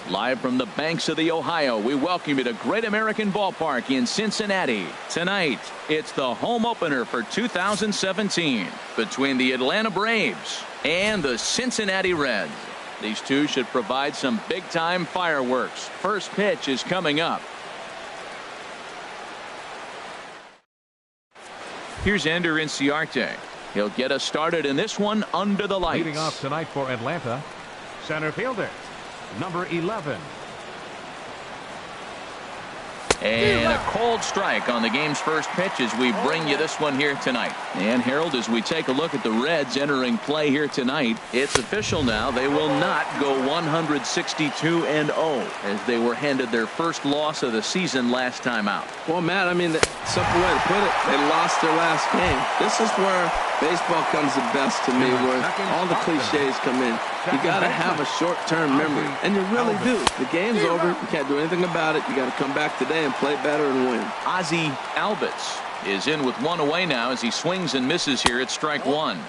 Live from the banks of the Ohio, we welcome you to Great American Ballpark in Cincinnati. Tonight, it's the home opener for 2017 between the Atlanta Braves and the Cincinnati Reds. These two should provide some big-time fireworks. First pitch is coming up. Here's Ender Inciarte. He'll get us started in this one under the lights. Leading off tonight for Atlanta, center fielder, number 11. And a cold strike on the game's first pitch as we bring you this one here tonight. And Harold, as we take a look at the Reds entering play here tonight, it's official now. They will not go 162-0 as they were handed their first loss of the season last time out. Well, Matt, I mean, the simple way to put it, they lost their last game. This is where baseball comes the best to me, where all the cliches come in. You got to have a short-term memory, and you really do. The game's over. You can't do anything about it. You got to come back today and play better and win. Ozzie Albies is in with one away now as he swings and misses here at strike one.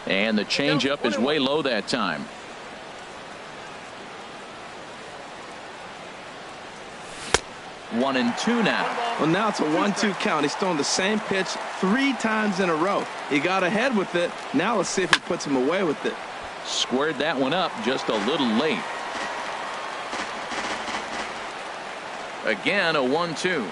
And the changeup is way low that time. One and two now. Well, now it's a 1-2 count. He's thrown the same pitch 3 times in a row. He got ahead with it. Now let's see if he puts him away with it. Squared that one up just a little late. Again, a 1-2.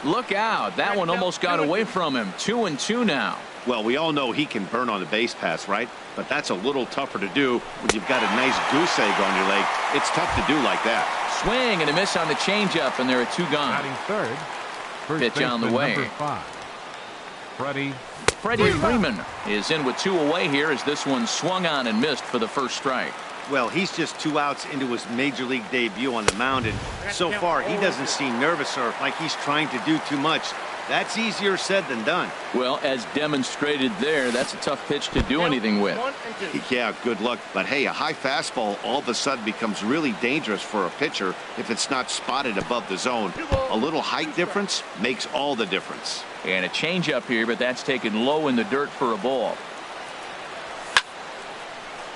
Look out. That one almost got away from him. 2-2 now. Well, we all know he can burn on the base pass, right? But that's a little tougher to do when you've got a nice goose egg on your leg. It's tough to do like that. Swing and a miss on the changeup, and there are 2 gone. Batting third, first pitch on the way. Number 5, Freddie Freeman is in with 2 away here as this one swung on and missed for the first strike. Well, he's just 2 outs into his major league debut on the mound, and so far he doesn't seem nervous or like he's trying to do too much. That's easier said than done. Well, as demonstrated there, that's a tough pitch to do anything with. Yeah, good luck. But hey, a high fastball all of a sudden becomes really dangerous for a pitcher if it's not spotted above the zone. A little height difference makes all the difference. And a changeup here, but that's taken low in the dirt for a ball.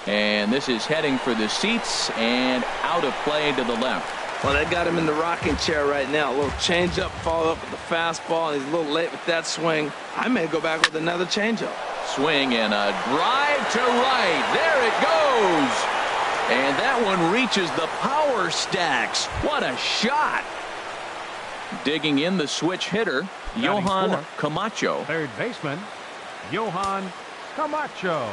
And this is heading for the seats and out of play to the left. Well, they got him in the rocking chair right now. A little changeup, follow up with the fastball. He's a little late with that swing. I may go back with another changeup. Swing and a drive to right. There it goes. And that one reaches the power stacks. What a shot. Digging in the switch hitter, Johan Camacho. Third baseman, Johan Camacho.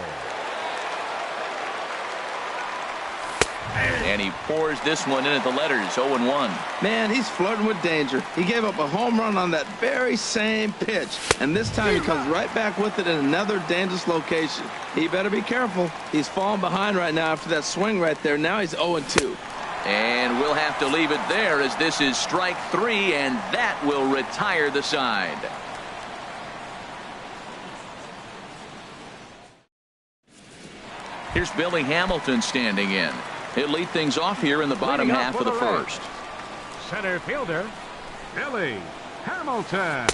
And he pours this one in at the letters, 0-1. Man, he's flirting with danger. He gave up a home run on that very same pitch. And this time he comes right back with it in another dangerous location. He better be careful. He's falling behind right now after that swing right there. Now he's 0-2. And we'll have to leave it there as this is strike 3, and that will retire the side. Here's Billy Hamilton standing in. He'll lead things off here in the bottom half of the first. Center fielder, Billy Hamilton.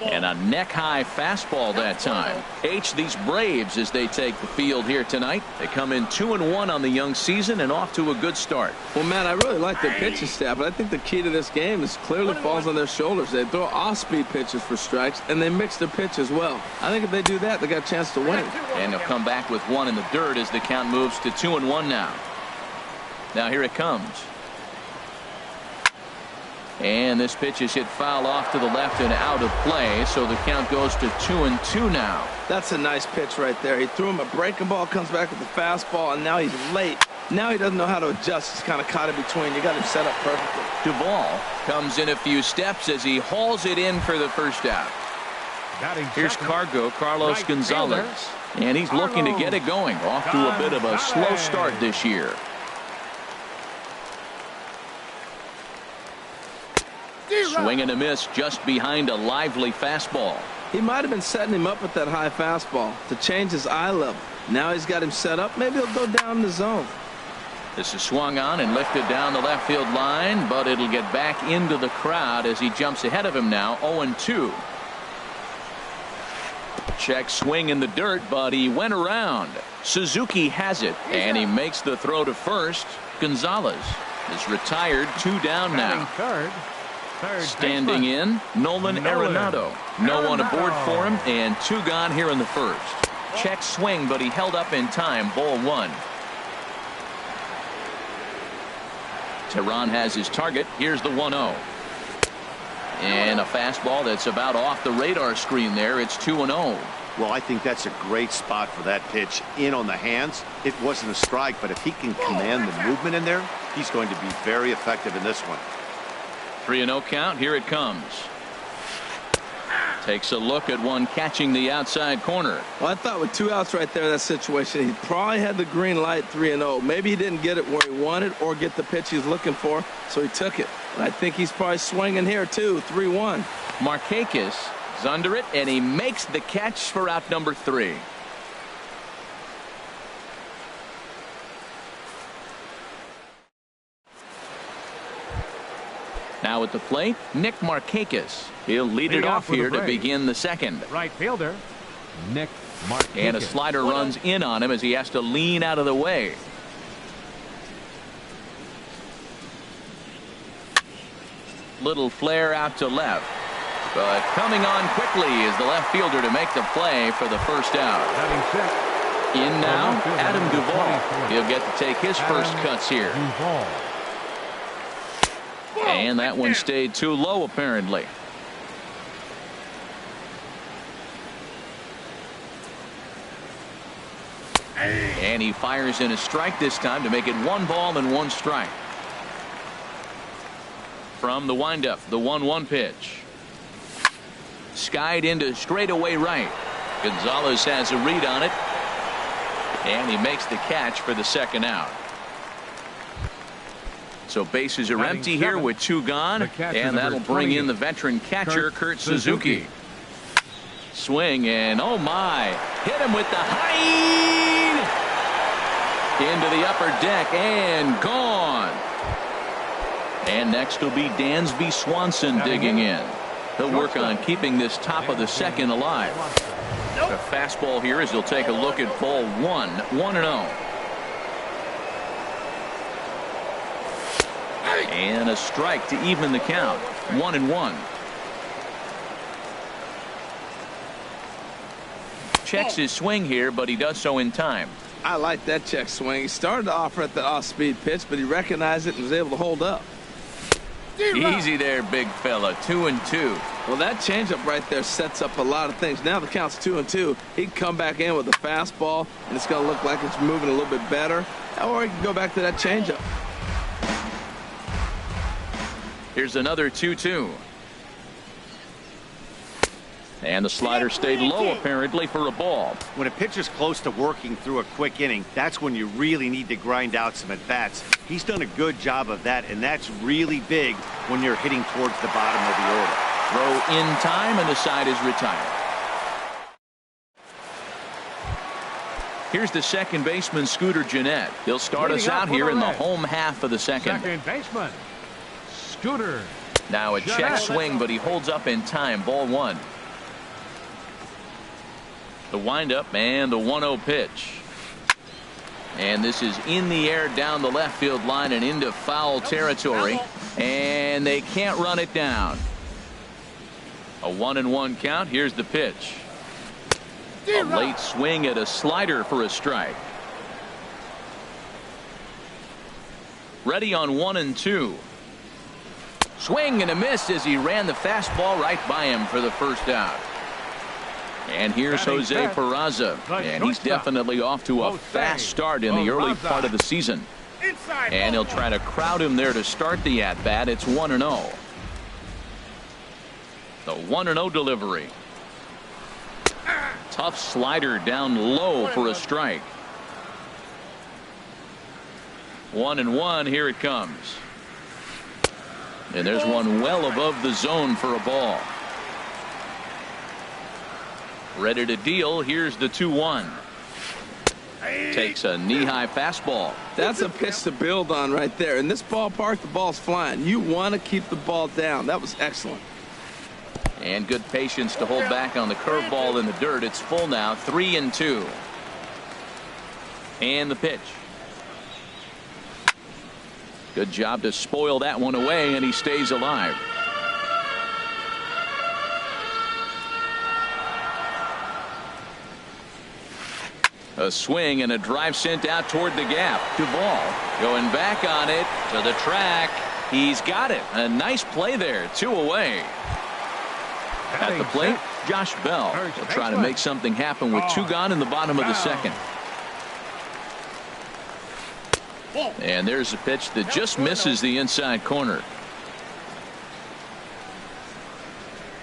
And a neck-high fastball that time. These Braves, as they take the field here tonight, they come in 2-1 on the young season and off to a good start. Well, man, I really like their pitching staff, but I think the key to this game is clearly falls on their shoulders. They throw off-speed pitches for strikes, and they mix their pitch as well. I think if they do that, they got a chance to win. And they'll come back with one in the dirt as the count moves to 2-1 now. Now here it comes. And this pitch is hit foul off to the left and out of play, so the count goes to 2-2 now. That's a nice pitch right there. He threw him a breaking ball, comes back with the fastball, and now he's late. Now he doesn't know how to adjust. He's kind of caught in between. You got him set up perfectly. Duvall comes in a few steps as he hauls it in for the first out. Here's Carlos Gonzalez, and he's looking to get it going. Off to a bit of a slow start this year. Swing and a miss just behind a lively fastball. He might have been setting him up with that high fastball to change his eye level. Now he's got him set up. Maybe he'll go down in the zone. This is swung on and lifted down the left field line, but it'll get back into the crowd as he jumps ahead of him now, 0-2. Check swing in the dirt, but he went around. Suzuki has it, and he makes the throw to first. Gonzalez is retired. 2 down now. Third Standing in, Nolan Arenado. No one aboard for him, and 2 gone here in the first. Check swing, but he held up in time. Ball 1. Teheran has his target. Here's the 1-0. And a fastball that's about off the radar screen there. It's 2-0. Well, I think that's a great spot for that pitch. In on the hands. It wasn't a strike, but if he can command the movement in there, he's going to be very effective in this one. 3-0 count. Here it comes. Takes a look at one catching the outside corner. Well, I thought with 2 outs right there in that situation, he probably had the green light 3-0. Maybe he didn't get it where he wanted or get the pitch he's looking for, so he took it. And I think he's probably swinging here, too. 3-1. Markakis is under it, and he makes the catch for out number 3. Now at the plate, Nick Markakis. He'll lead it off here to begin the second. Right fielder, Nick Markakis. And a slider runs in on him as he has to lean out of the way. Little flare out to left. But coming on quickly is the left fielder to make the play for the first out. In now, Adam Duvall. He'll get to take his first cuts here. And that one stayed too low, apparently. And he fires in a strike this time to make it 1 ball and 1 strike. From the windup, the 1-1 pitch. Skied into straightaway right. Gonzalez has a read on it. And he makes the catch for the second out. So bases are empty here with 2 gone, and that'll bring in the veteran catcher, Kurt Suzuki. Swing, and oh my, hit him with the height into the upper deck and gone. And next will be Dansby Swanson digging in. He'll work on keeping this top of the second alive. The fastball here as he'll take a look at ball 1, 1-0. And a strike to even the count. 1-1. Checks his swing here, but he does so in time. I like that check swing. He started to offer at the off-speed pitch, but he recognized it and was able to hold up. Easy there, big fella. 2-2. Well, that changeup right there sets up a lot of things. Now the count's 2-2. He can come back in with a fastball, and it's going to look like it's moving a little bit better. Or he can go back to that changeup. Here's another 2-2. And the slider stayed low, apparently, for a ball. When a pitcher's close to working through a quick inning, that's when you really need to grind out some at-bats. He's done a good job of that, and that's really big when you're hitting towards the bottom of the order. Throw in time, and the side is retired. Here's the second baseman, Scooter Gennett. He'll start us out here in the home half of the second. Second baseman, Scooter. Now a check swing, but he holds up in time. Ball 1. The windup and the 1-0 pitch. And this is in the air down the left field line and into foul territory. And they can't run it down. A 1-1 count. Here's the pitch. A late swing at a slider for a strike. Ready on 1-2. Swing and a miss as he ran the fastball right by him for the first out. And here's Jose Peraza, and he's definitely off to a fast start in the early part of the season. And he'll try to crowd him there to start the at-bat. It's 1-0. The 1-0 delivery. Tough slider down low for a strike. 1-1. Here it comes. And there's one well above the zone for a ball. Ready to deal. Here's the 2-1. Takes a knee-high fastball. That's a pitch to build on right there. In this ballpark, the ball's flying. You want to keep the ball down. That was excellent. And good patience to hold back on the curveball in the dirt. It's full now. 3-2. And the pitch. Good job to spoil that one away, and he stays alive. A swing and a drive sent out toward the gap. Duvall going back on it to the track. He's got it. A nice play there. 2 away. At the plate, Josh Bell will try to make something happen with 2 gone in the bottom of the second. And there's a pitch that just misses the inside corner.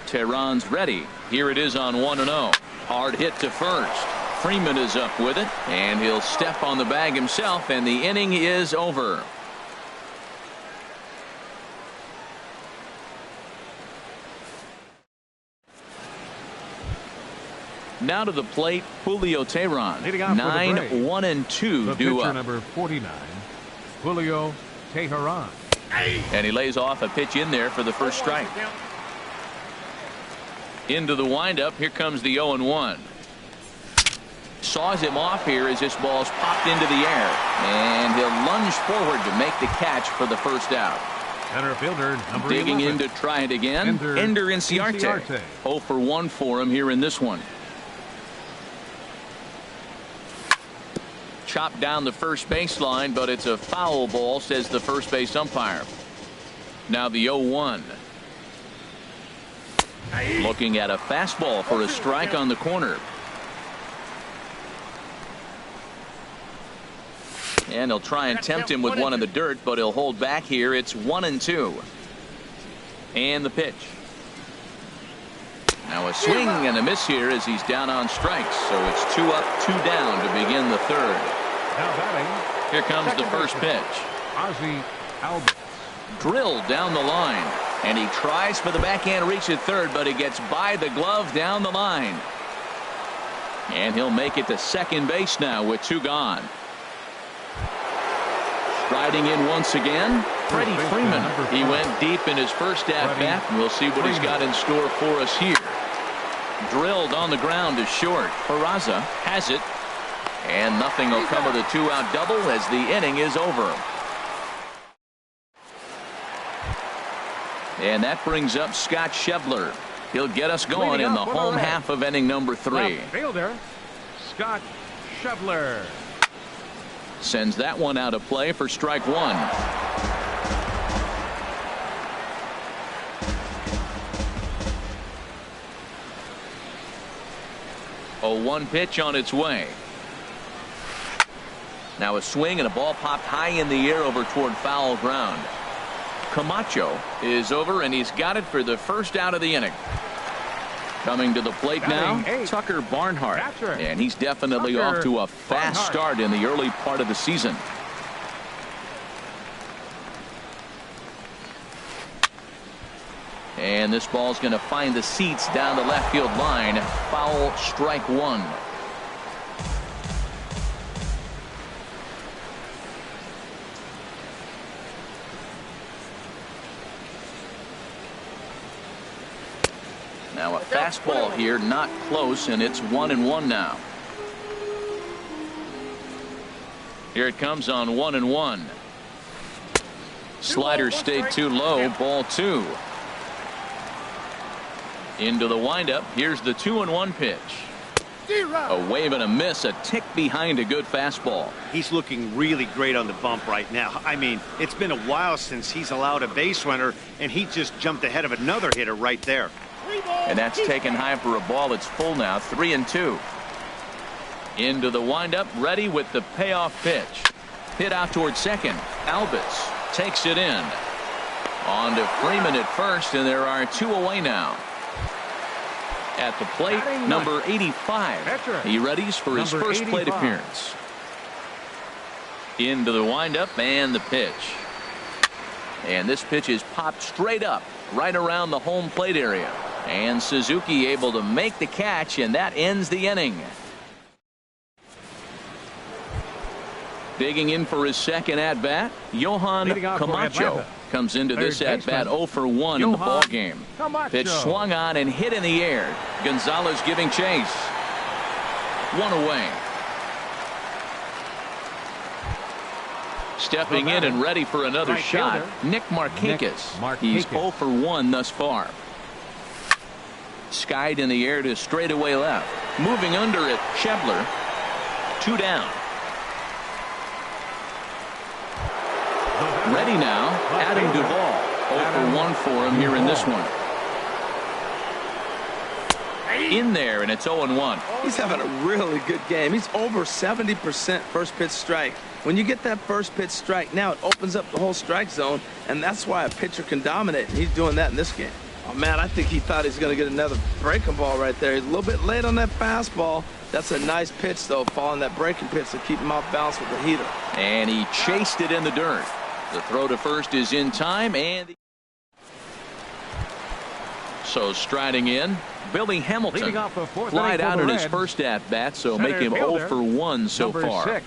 Tehran's ready. Here it is on 1-0. Hard hit to first. Freeman is up with it, and he'll step on the bag himself, and the inning is over. Now to the plate, Julio Tehran. 9-1-2 due up. Number 49, Julio Tehran. And he lays off a pitch in there for the first strike. Into the windup. Here comes the 0-1. Saws him off here as this ball's popped into the air, and he'll lunge forward to make the catch for the first out. Center fielder number Digging 11. in to try it again. Ender Inciarte. 0 for 1 for him here in this one. Chopped down the first baseline, but it's a foul ball, says the first base umpire. Now the 0-1. Looking at a fastball for a strike on the corner. And he'll try and tempt him with one in the dirt, but he'll hold back here. It's 1-2. And the pitch. Now a swing and a miss here as he's down on strikes. So it's 2 up, 2 down to begin the third. Now batting. Here comes the first pitch. Ozzie Albies. Drilled down the line. And he tries for the backhand reach at third, but he gets by the glove down the line. And he'll make it to second base now with 2 gone. Striding in once again, Freddie Freeman. He went deep in his first at-bat, and we'll see what he's got in store for us here. Drilled on the ground to short. Peraza has it, and nothing will come of the 2-out double as the inning is over. And that brings up Scott Schebler. He'll get us going in the home half of inning number 3. Fielder Scott Schebler sends that one out of play for strike 1. 0-1 pitch on its way. Now a swing and a ball popped high in the air over toward foul ground. Camacho is over, and he's got it for the first out of the inning. Coming to the plate now, Tucker Barnhart. And he's definitely off to a fast start in the early part of the season. And this ball's going to find the seats down the left field line. Foul, strike 1. Now a fastball here, not close, and it's 1-1 now. Here it comes on 1-1. Slider stayed too low, ball 2. Into the windup. Here's the 2-1 pitch. A wave and a miss, a tick behind a good fastball. He's looking really great on the bump right now. I mean, it's been a while since he's allowed a base runner, and he just jumped ahead of another hitter right there. And that's taken high for a ball. It's full now, 3-2. Into the windup, ready with the payoff pitch. Hit out towards second. Albus takes it in. On to Freeman at first, and there are 2 away now. At the plate, number 85. He readies for his first plate appearance. Into the windup and the pitch. And this pitch is popped straight up right around the home plate area. And Suzuki able to make the catch, and that ends the inning. Digging in for his second at-bat, Johan Camacho comes into this at-bat 0 for 1 in the ball game. Pitch swung on and hit in the air. Gonzalez giving chase. 1 away. Stepping in and ready for another Right shot, fielder. Nick Markakis. Nick He's Markakis. 0 for 1 thus far. Skied in the air to straightaway left. Moving under it, Schebler. 2 down. Ready now, Adam Duvall. 0 for 1 for him here in this one. In there, and it's 0-1. He's having a really good game. He's over 70% first pitch strike. When you get that first pitch strike, now it opens up the whole strike zone, and that's why a pitcher can dominate. And he's doing that in this game. Oh, man, I think he thought he was going to get another breaking ball right there. He's a little bit late on that fastball. That's a nice pitch, though, following that breaking pitch to keep him off balance with the heater. And he chased it in the dirt. The throw to first is in time, and so striding in, Billy Hamilton. Leading off the fourth Flied inning for out the in his Reds. first at-bat, so Center make him 0 fielder, for 1 so number far. 6.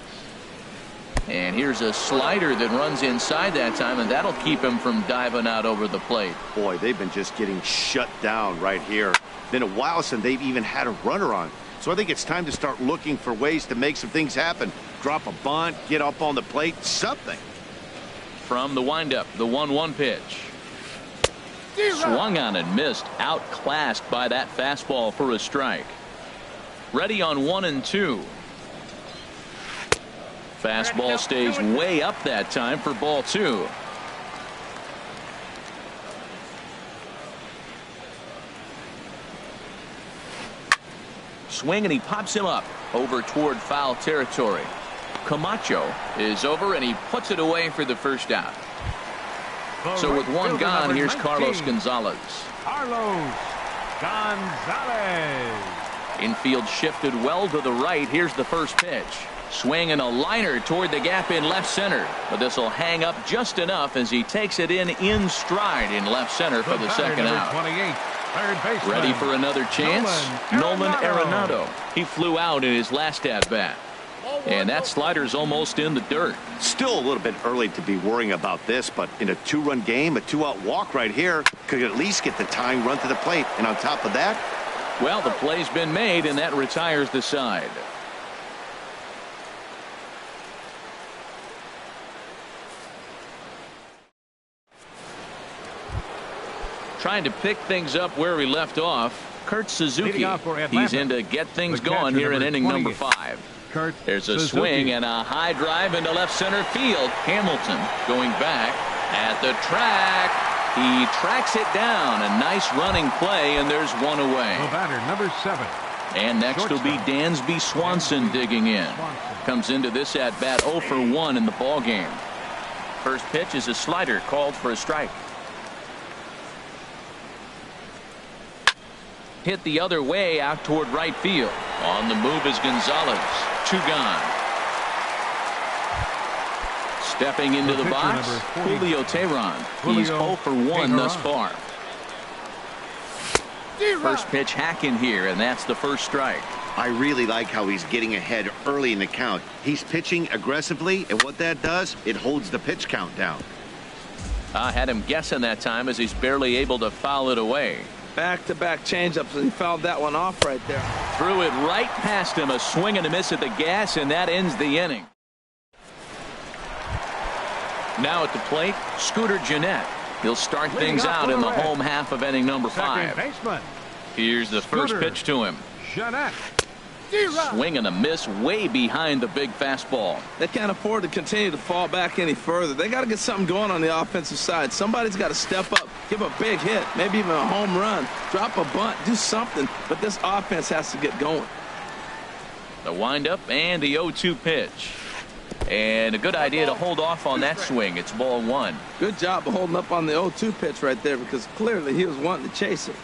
And here's a slider that runs inside that time, and that'll keep him from diving out over the plate. Boy, they've been just getting shut down right here. Been a while since they've even had a runner on. So I think it's time to start looking for ways to make some things happen. Drop a bunt, get up on the plate, something. From the windup, the 1-1 pitch. Swung on and missed, outclassed by that fastball for a strike. Ready on 1 and 2. Fastball stays way up that time for ball 2. Swing and he pops him up over toward foul territory. Camacho is over and he puts it away for the first out. So with one gone, here's Carlos Gonzalez. Carlos Gonzalez. Infield shifted well to the right. Here's the first pitch. Swing and a liner toward the gap in left center. But this will hang up just enough as he takes it in stride in left center for the second out. 28, third baseman. Ready for another chance? Nolan Arenado. He flew out in his last at-bat. And that slider's almost in the dirt. Still a little bit early to be worrying about this, but in a 2-run game, a 2-out walk right here could at least get the tying run to the plate. And on top of that, well, the play's been made, and that retires the side. Trying to pick things up where we left off, Kurt Suzuki. He's in to get things going here in inning number 5. Kurt There's a Suzuki. swing and a high drive into left center field. Hamilton going back at the track. He tracks it down. A nice running play, and there's one away. The batter, number 7. And next will be Dansby Swanson digging in. Comes into this at bat 0 for 1 in the ball game. First pitch is a slider called for a strike. Hit the other way out toward right field. On the move is Gonzalez. 2 gone. Stepping into the box, Julio Teheran. He's 0 for 1 thus far. First pitch hacking here, and that's the first strike. I really like how he's getting ahead early in the count. He's pitching aggressively, and what that does, it holds the pitch count down. I had him guessing that time as he's barely able to foul it away. Back-to-back changeups, and he fouled that one off right there. Threw it right past him, a swing and a miss at the gas, and that ends the inning. Now at the plate, Scooter Gennett. He'll start things out in the home half of inning number 5. Second baseman, Here's the first pitch to him. Gennett. Swing and a miss way behind the big fastball. They can't afford to continue to fall back any further. They got to get something going on the offensive side. Somebody's got to step up, give a big hit, maybe even a home run, drop a bunt, do something. But this offense has to get going. The windup and the 0-2 pitch. And a good idea to hold off on that swing. It's ball 1. Good job of holding up on the 0-2 pitch right there, because clearly he was wanting to chase it.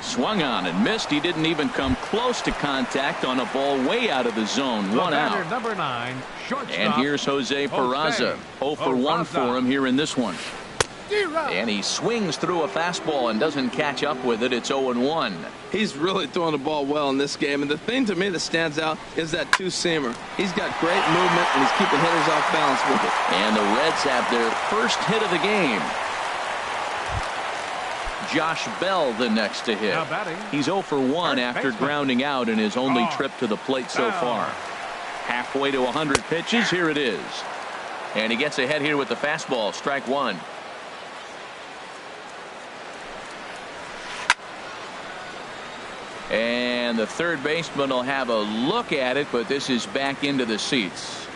Swung on and missed. He didn't even come close to contact on a ball way out of the zone. 1 out. Number 9, shortstop. And here's Jose Peraza. 0 for 1 for him here in this one. And he swings through a fastball and doesn't catch up with it. It's 0-1. He's really throwing the ball well in this game. And the thing to me that stands out is that two-seamer. He's got great movement, and he's keeping hitters off balance with it. And the Reds have their first hit of the game. Josh Bell the next to hit. He's 0 for 1 after grounding out in his only trip to the plate so far. Halfway to 100 pitches. Here it is. And he gets ahead here with the fastball. Strike one. And the third baseman will have a look at it, but this is back into the seats.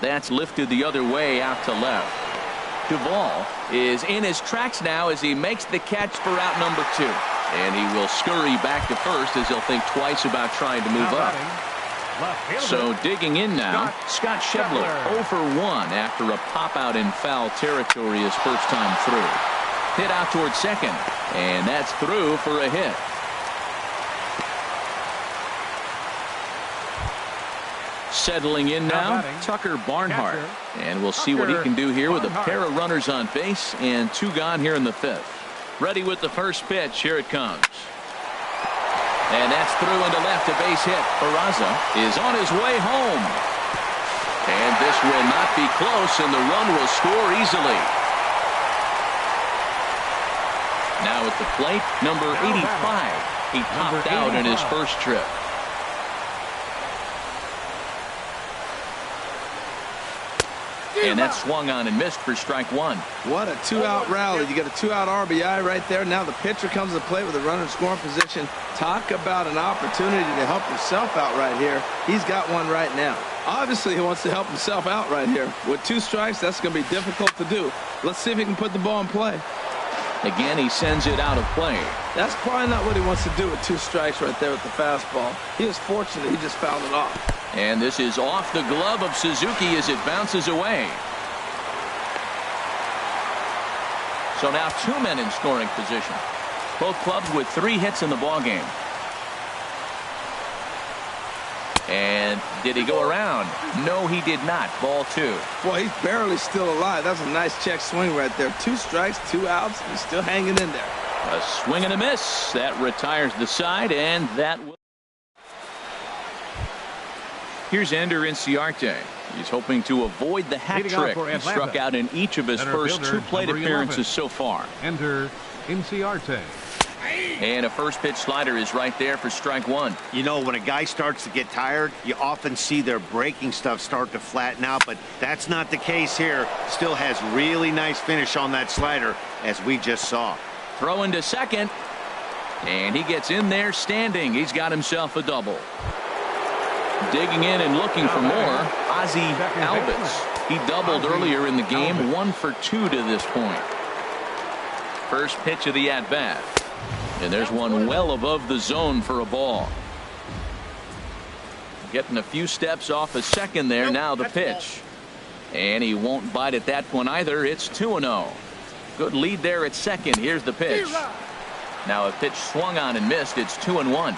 That's lifted the other way out to left. Duvall is in his tracks now as he makes the catch for out number 2. And he will scurry back to first as he'll think twice about trying to move up. So digging in now, Scott Schebler 0 for 1 after a pop out in foul territory his first time through. Hit out towards second, and that's through for a hit. Settling in now, Tucker Barnhart. And we'll see what he can do here with a pair of runners on base and 2 gone here in the 5th. Ready with the first pitch. Here it comes. And that's through into left, a base hit. Peraza is on his way home. And this will not be close, and the run will score easily. Now at the plate, number 85. He popped out in his first trip. And that swung on and missed for strike one. What a 2-out rally. You get a 2-out RBI right there. Now the pitcher comes to the plate with a runner in scoring position. Talk about an opportunity to help yourself out right here. He's got one right now. Obviously, he wants to help himself out right here. With 2 strikes, that's going to be difficult to do. Let's see if he can put the ball in play. Again, he sends it out of play. That's probably not what he wants to do with 2 strikes right there with the fastball. He was fortunate he just fouled it off. And this is off the glove of Suzuki as it bounces away. So now 2 men in scoring position. Both clubs with 3 hits in the ballgame. And did he go around? No, he did not. Ball 2. Boy, he's barely still alive. That's a nice check swing right there. 2 strikes, 2 outs. He's still hanging in there. A swing and a miss. That retires the side, and that will. Here's Ender Inciarte. He's hoping to avoid the hat trick. He struck out in each of his first 2 plate appearances so far. Ender Inciarte. And a first pitch slider is right there for strike one. You know, when a guy starts to get tired, you often see their breaking stuff start to flatten out, but that's not the case here. Still has really nice finish on that slider, as we just saw. Throwing to second, and he gets in there standing. He's got himself a double. Digging in and looking for more, Ozzie Albies. He doubled earlier in the game, 1 for 2 to this point. First pitch of the at-bat. And there's one well above the zone for a ball. Getting a few steps off a second there. Now the pitch. And he won't bite at that one either. It's 2-0. Good lead there at second. Here's the pitch. Now a pitch swung on and missed. It's 2-1.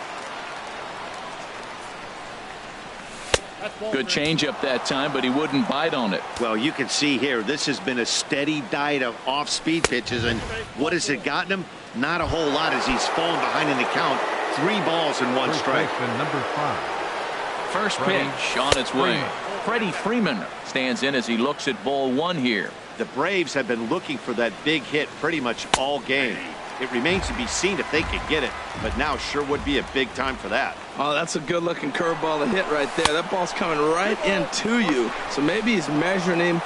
Good changeup that time, but he wouldn't bite on it. Well, you can see here, this has been a steady diet of off-speed pitches, and what has it gotten him? Not a whole lot as he's fallen behind in the count. 3 balls and 1 strike. Number 5. First pitch on its way. Freddie Freeman stands in as he looks at ball 1 here. The Braves have been looking for that big hit pretty much all game. It remains to be seen if they can get it, but now sure would be a big time for that. Oh, that's a good-looking curveball to hit right there. That ball's coming right into you. So maybe he's measuring him.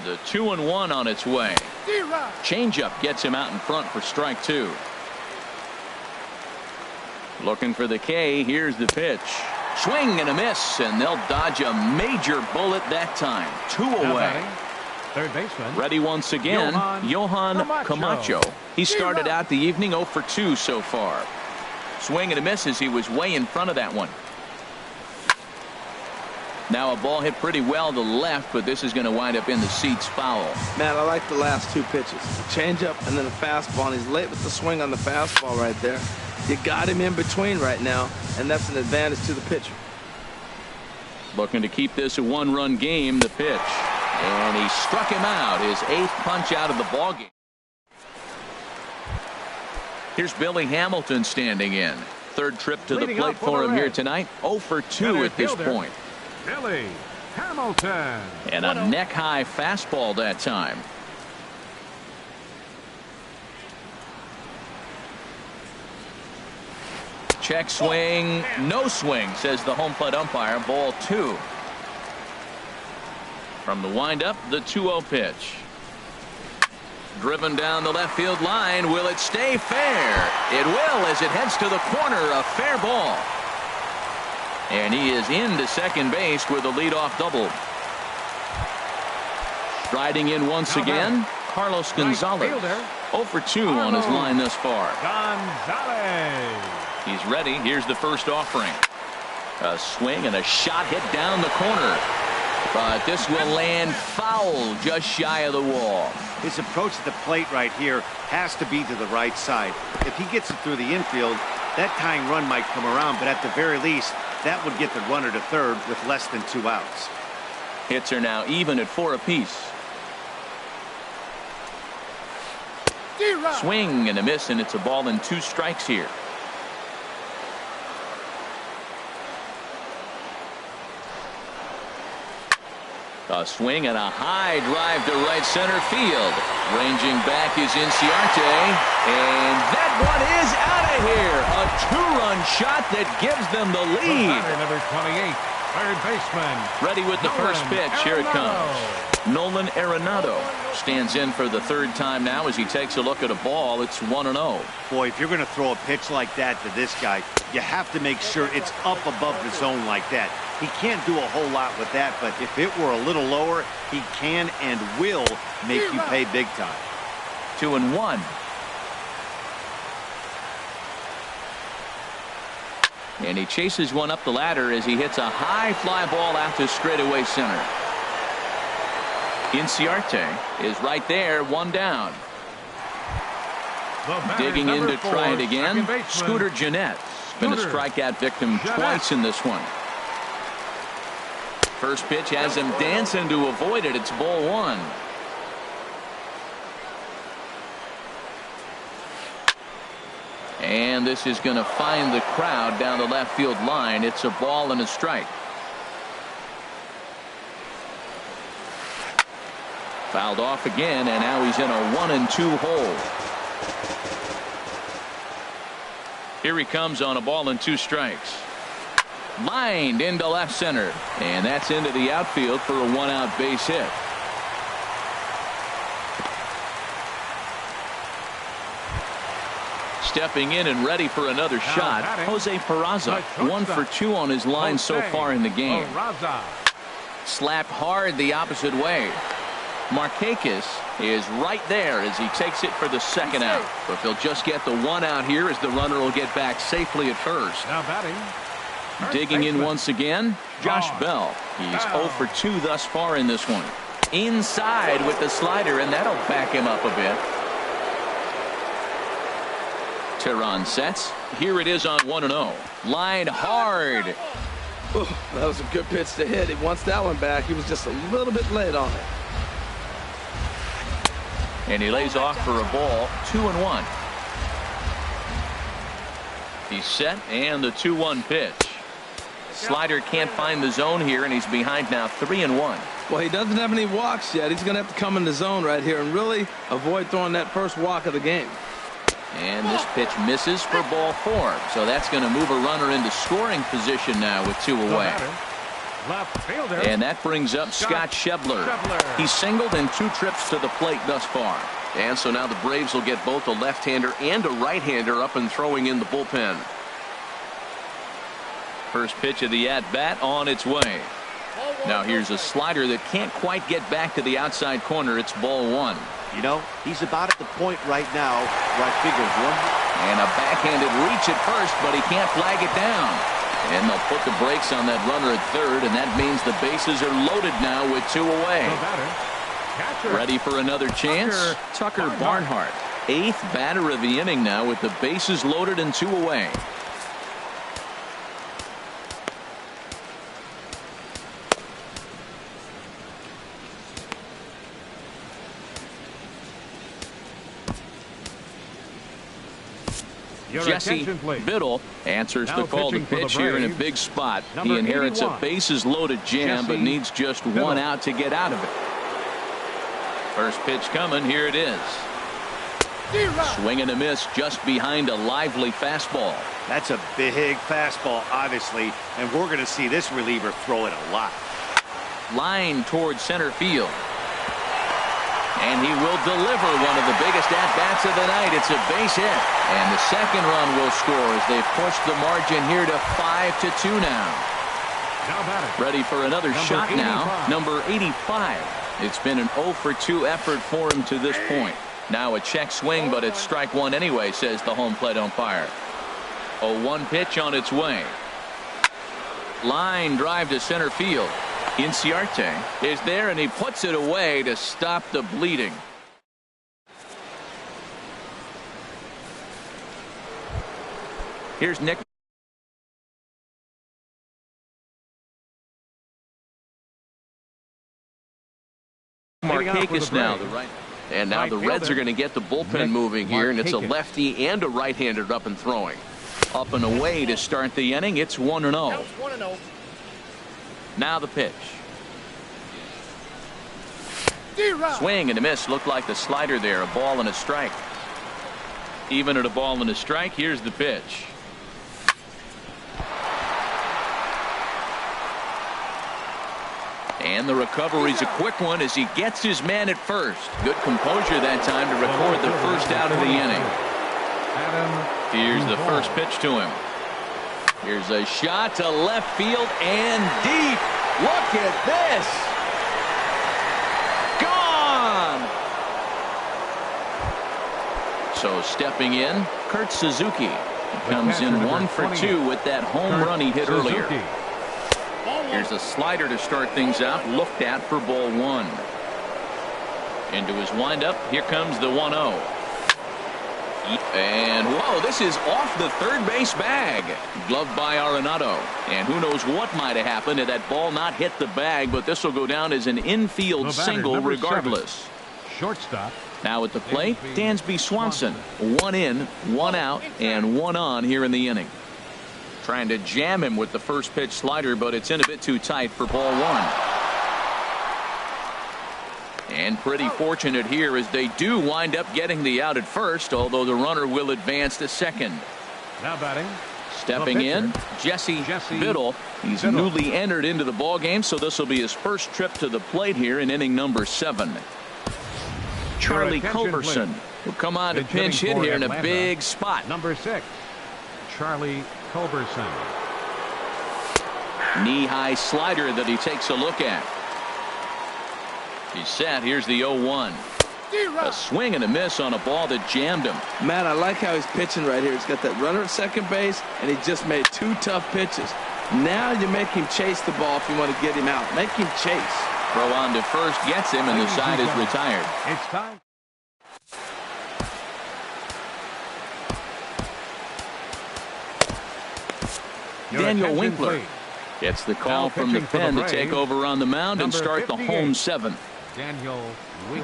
The 2-1 on its way. Changeup gets him out in front for strike 2. Looking for the K. Here's the pitch. Swing and a miss, and they'll dodge a major bullet that time. 2 away. Third baseman. Ready once again, Johan Camacho. He started out the evening 0 for 2 so far. Swing and a miss as he was way in front of that one. Now a ball hit pretty well to the left, but this is going to wind up in the seats foul. Man, I like the last 2 pitches. Changeup and then a fastball, and he's late with the swing on the fastball right there. You got him in between right now, and that's an advantage to the pitcher. Looking to keep this a 1-run game, the pitch. And he struck him out, his 8th punch out of the ballgame. Here's Billy Hamilton standing in. 3rd trip to the plate for him here tonight. 0 for 2 at this point. Billy Hamilton. And a neck-high fastball that time. Check swing. No swing, says the home plate umpire. Ball 2. From the windup, the 2-0 pitch. Driven down the left field line. Will it stay fair? It will as it heads to the corner. A fair ball. And he is into second base with a leadoff double. Striding in once again, Carlos Gonzalez. 0 for 2 on his line thus far. Gonzalez. He's ready. Here's the first offering. A swing and a shot hit down the corner. But this will land foul just shy of the wall. His approach to the plate right here has to be to the right side. If he gets it through the infield, that tying run might come around, but at the very least, that would get the runner to third with less than 2 outs. Hits are now even at 4 apiece. Swing and a miss, and it's a ball and 2 strikes here. A swing and a high drive to right center field. Ranging back is Inciarte, and that one is out of here. A 2-run shot that gives them the lead. Number 28, third baseman. Ready with the first pitch. Here it comes. Nolan Arenado stands in for the 3rd time now as he takes a look at a ball. It's 1-0. Boy, if you're going to throw a pitch like that to this guy, you have to make sure it's up above the zone like that. He can't do a whole lot with that, but if it were a little lower, he can and will make you pay big time. 2-1. And he chases one up the ladder as he hits a high fly ball out to straightaway center. Inciarte is right there, 1 down. Digging in to try it again. Scooter Gennett been a strikeout victim twice in this one. First pitch has him dancing to avoid it. It's ball 1. And this is going to find the crowd down the left field line. It's a ball and a strike. Fouled off again, and now he's in a 1-2 hole. Here he comes on a ball and 2 strikes. Lined into left center, and that's into the outfield for a 1-out base hit. Stepping in and ready for another shot, Jose Peraza. 1 for 2 on his line so far in the game. Slapped hard the opposite way. Markakis is right there as he takes it for the 2nd out. But they'll just get the 1 out here as the runner will get back safely at first. Now batting. Digging in once again, Josh Bell. He's 0 for 2 thus far in this one. Inside with the slider, and that'll back him up a bit. Teheran sets. Here it is on 1-0. Lined hard. Ooh, that was a good pitch to hit. He wants that one back. He was just a little bit late on it. And he lays off for a ball. 2-1. He's set, and the 2-1 pitch. Slider can't find the zone here, and he's behind now 3-1. Well, he doesn't have any walks yet. He's going to have to come in the zone right here and really avoid throwing that first walk of the game. And this pitch misses for ball 4. So that's going to move a runner into scoring position now with 2 away. Left fielder. And that brings up Scott Schebler. He's singled in 2 trips to the plate thus far. And so now the Braves will get both a left-hander and a right-hander up and throwing in the bullpen. First pitch of the at-bat on its way. Now here's a slider that can't quite get back to the outside corner. It's ball 1. You know, he's about at the point right now where I figure and a backhanded reach at first, but he can't flag it down. And they'll put the brakes on that runner at third, and that means the bases are loaded now with 2 away. Ready for another chance? Tucker Barnhart, 8th batter of the inning now with the bases loaded and 2 away. Jesse Biddle answers the call to pitch here in a big spot. He inherits a bases loaded jam, but needs just 1 out to get out of it. First pitch coming. Here it is. Swing and a miss just behind a lively fastball. That's a big fastball, obviously, and we're going to see this reliever throw it a lot. Line towards center field. And he will deliver one of the biggest at-bats of the night. It's a base hit. And the second run will score as they've pushed the margin here to 5-2 now. Ready for another shot now. Number 85. It's been an 0 for 2 effort for him to this point. Now a check swing, but it's strike one anyway, says the home plate umpire. 0-1 pitch on its way. Line drive to center field. Inciarte is there, and he puts it away to stop the bleeding. Here's Nick Markakis now, the right. And now the Reds are going to get the bullpen moving here, and it's a lefty and a right-hander up and throwing. Up and away to start the inning. It's 1-0. Now the pitch. Swing and a miss. Looked like the slider there. A ball and a strike. Even at a ball and a strike, here's the pitch. And the recovery's a quick one as he gets his man at first. Good composure that time to record the first out of the inning. Here's the first pitch to him. Here's a shot to left field and deep. Look at this. Gone. So stepping in, Kurt Suzuki. He comes in 1 for 2 with that home run he hit earlier. Here's a slider to start things out. Looked at for ball 1. Into his windup. Here comes the 1-0. And whoa, this is off the third base bag. Gloved by Arenado. And who knows what might have happened had that ball not hit the bag, but this will go down as an infield single regardless. 7. Shortstop. Now at the plate, Dansby Swanson. 1 in, 1 out, and 1 on here in the inning. Trying to jam him with the first pitch slider, but it's in a bit too tight for ball 1. And pretty fortunate here as they do wind up getting the out at first, although the runner will advance to second. Now batting. Stepping in, Jesse Biddle. He's newly entered into the ball game, so this will be his first trip to the plate here in inning number 7. Charlie Culberson will come on to pinch hit here in a big spot. Number 6, Charlie Culberson. Knee-high slider that he takes a look at. He's set. Here's the 0-1. A swing and a miss on a ball that jammed him. Matt, I like how he's pitching right here. He's got that runner at second base, and he just made 2 tough pitches. Now you make him chase the ball if you want to get him out. Make him chase. Throw on to first gets him, and the side is retired. It's time. Daniel Winkler gets the call from the pen to take over on the mound and start the home 7th.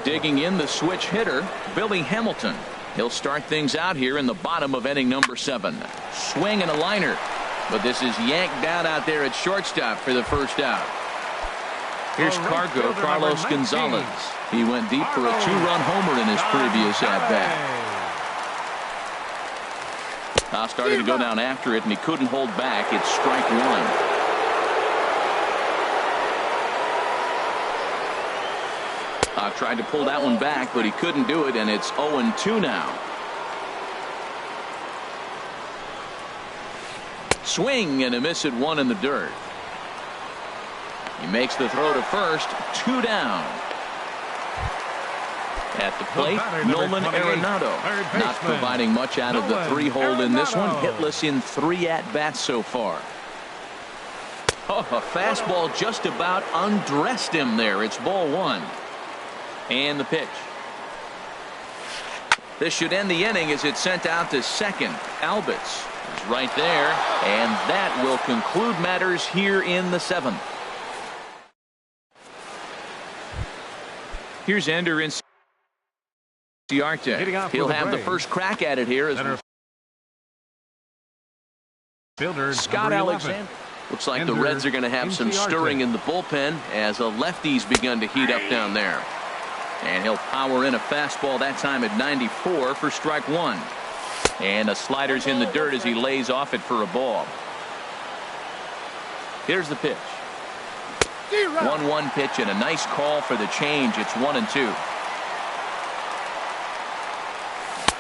Digging in the switch hitter, Billy Hamilton. He'll start things out here in the bottom of inning number 7. Swing and a liner, but this is yanked down out there at shortstop for the first out. Here's Carlos Gonzalez. He went deep for a 2-run homer in his previous at-bat. Started to go down after it, and he couldn't hold back. It's strike 1. Tried to pull that one back, but he couldn't do it, and it's 0-2 now. Swing and a miss at 1 in the dirt. He makes the throw to first. 2 down. At the plate, Nolan Arenado not providing much out of the 3-hole in this one. Hitless in 3 at-bats so far. Oh, a fastball just about undressed him there. It's ball 1. And the pitch. This should end the inning as it's sent out to second. Albitz is right there, and that will conclude matters here in the 7th. Here's Ender Inciarte. He'll have the first crack at it here as Scott Alexander. Looks like the Reds are going to have some stirring in the bullpen as a lefty's begun to heat up down there. And he'll power in a fastball that time at 94 for strike one. And a slider's in the dirt as he lays off it for a ball. Here's the pitch. 1-1 pitch and a nice call for the change. It's 1-2.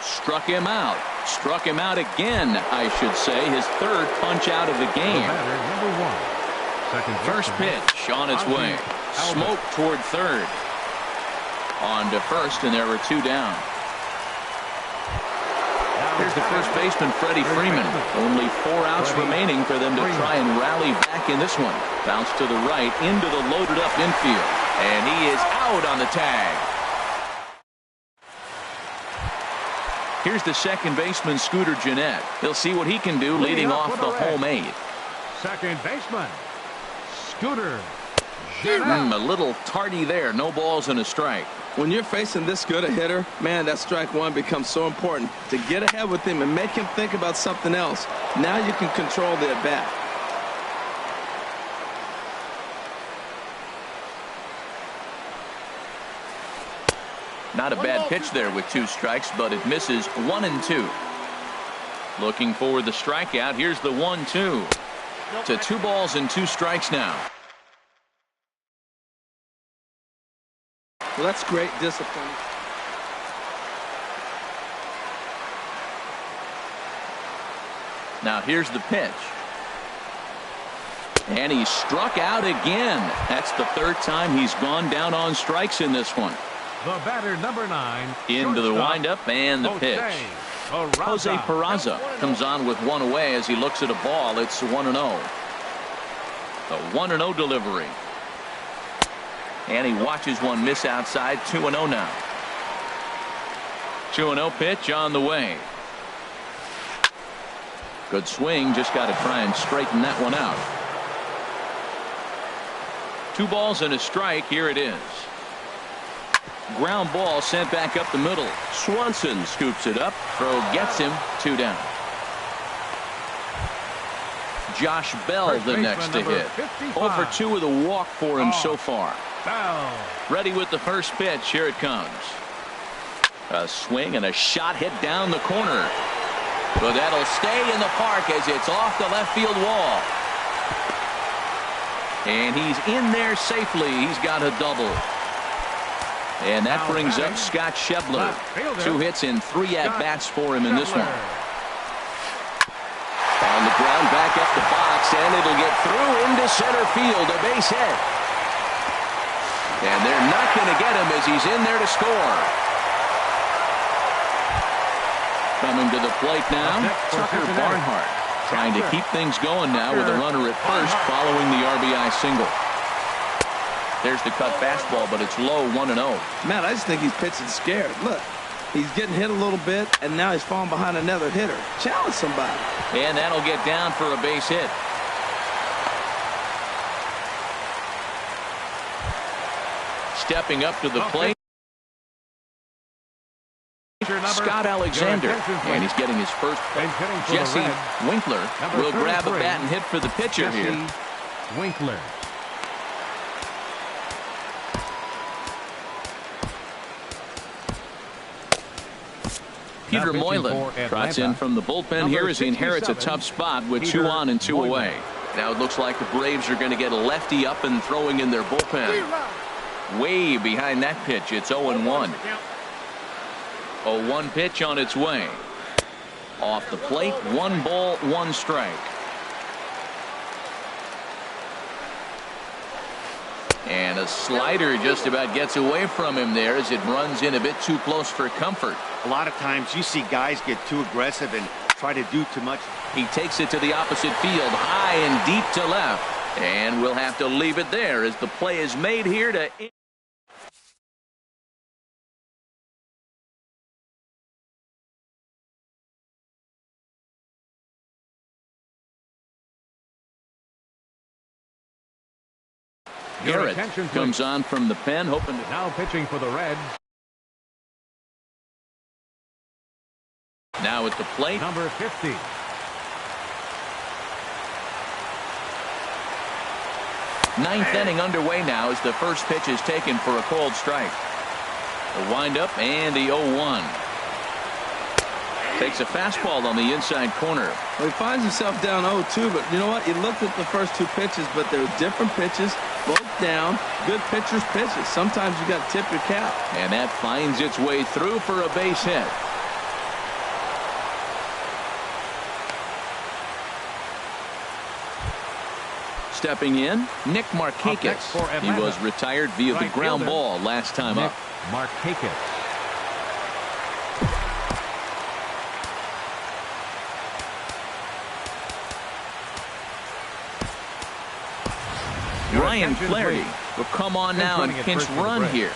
Struck him out. Struck him out again, I should say. His third punch out of the game. First pitch on its way. Smoke toward third. On to first, and there were two down. Here's the first baseman, Freddie Freeman. Only 4 outs remaining for them to try and rally back in this one. Bounce to the right into the loaded up infield. And he is out on the tag. Here's the second baseman, Scooter Gennett. He'll see what he can do leading off the home 8th. Second baseman, Scooter Gennett. A little tardy there. No balls and a strike. When you're facing this good a hitter, man, that strike one becomes so important to get ahead with him and make him think about something else. Now you can control the at-bat. Not a bad pitch there with 2 strikes, but it misses 1-2. Looking for the strikeout. Here's the 1-2. To 2 balls and 2 strikes now. Well, that's great discipline. Now here's the pitch. And he struck out again. That's the 3rd time he's gone down on strikes in this one. The batter, number 9. Into the windup and the pitch. Jose Peraza comes on with 1 away as he looks at a ball. It's 1-0. The 1-0 delivery. And he watches one miss outside. 2-0 now. 2-0 pitch on the way. Good swing. Just got to try and straighten that one out. 2 balls and a strike. Here it is. Ground ball sent back up the middle. Swanson scoops it up. Throw gets him. 2 down. Josh Bell the next to hit. 0 for 2 with a walk for him so far. Ready with the first pitch. Here it comes. A swing and a shot hit down the corner. But that'll stay in the park as it's off the left field wall. And he's in there safely. He's got a double. And that brings up Scott Schebler. 2 hits and 3 at-bats for him in this one. On the ground, back up the box, and it'll get through into center field. A base hit. And they're not going to get him as he's in there to score. Coming to the plate now, Tucker Barnhart. Trying to keep things going now with a runner at first following the RBI single. There's the cut fastball, but it's low. 1-0. Man, I just think he's pitching scared. Look, he's getting hit a little bit, and now he's falling behind another hitter. Challenge somebody. And that'll get down for a base hit. Stepping up to the plate, Scott Alexander, and he's getting his first. Jesse Winkler will grab a bat and hit for the pitcher here. Winkler. Peter Moylan trots in from the bullpen here as he inherits a tough spot with 2 on and 2 away. Now it looks like the Braves are going to get a lefty up and throwing in their bullpen. Way behind that pitch. It's 0-1. 0-1 pitch on its way. Off the plate, 1 ball, 1 strike. And a slider just about gets away from him there as it runs in a bit too close for comfort. A lot of times you see guys get too aggressive and try to do too much. He takes it to the opposite field, high and deep to left. And we'll have to leave it there as the play is made here to... Garrett comes on from the pen, hoping to... Now pitching for the Reds. Now at the plate. Number 50. Ninth inning underway now as the first pitch is taken for a called strike. The windup and the 0-1. Takes a fastball on the inside corner. Well, he finds himself down 0-2, but you know what? He looked at the first two pitches, but they were different pitches, both down, good pitchers' pitches. Sometimes you got to tip your cap. And that finds its way through for a base hit. Stepping in, Nick Markakis. He was retired via the ground ball last time up. Markakis. Ryan Flaherty will come on now and pinch run here.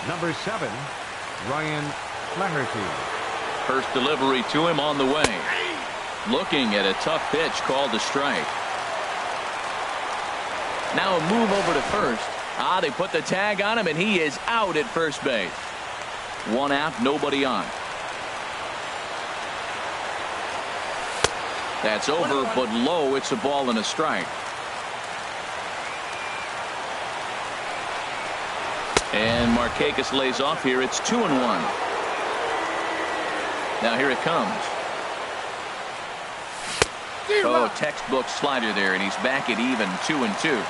Number 7, Ryan Flaherty. First delivery to him on the way. Looking at a tough pitch called a strike. Now a move over to first. They put the tag on him, and he is out at first base. One out, nobody on. That's over, but low. It's a ball and a strike. And Markakis lays off here. It's 2-1. Now here it comes. Oh, textbook slider there, and he's back at even 2-2.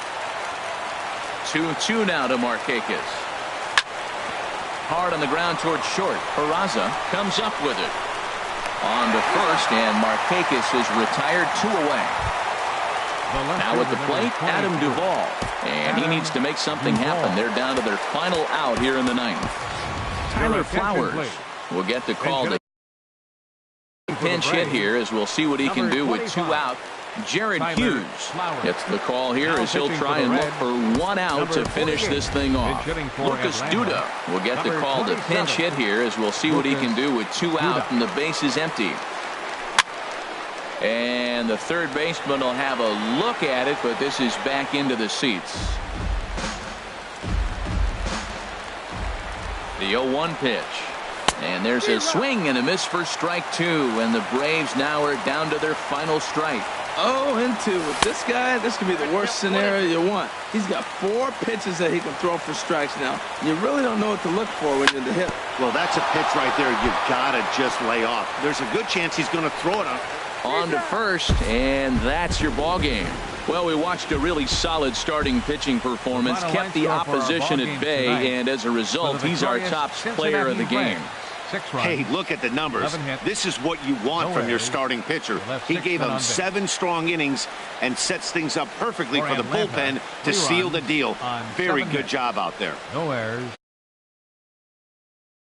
2-2 now to Markakis. Hard on the ground towards short. Peraza comes up with it. On to first, and Markakis is retired 2 away. Now at the plate, Adam Duvall. And he needs to make something happen. They're down to their final out here in the ninth. Tyler Flowers will get the call to pinch hit here, as we'll see what he can do with 2 out. Jared Hughes gets the call here as he'll try and look for 1 out to finish this thing off. Lucas Duda will get the call to pinch hit here, as we'll see what he can do with 2 out and the base is empty. And the third baseman will have a look at it, but this is back into the seats. The 0-1 pitch. And there's a swing and a miss for strike 2. And the Braves now are down to their final strike. 0-2. With this guy, this could be the worst scenario you want. He's got 4 pitches that he can throw for strikes now. You really don't know what to look for when you're the hitter. Well, that's a pitch right there you've got to just lay off. There's a good chance he's going to throw it on to first, and that's your ball game. Well, we watched a really solid starting pitching performance, kept the opposition at bay, and as a result, he's our top player of the game. Hey, look at the numbers. This is what you want from your starting pitcher. He gave them 7 strong innings and sets things up perfectly for the bullpen to seal the deal. Very good job out there. No errors.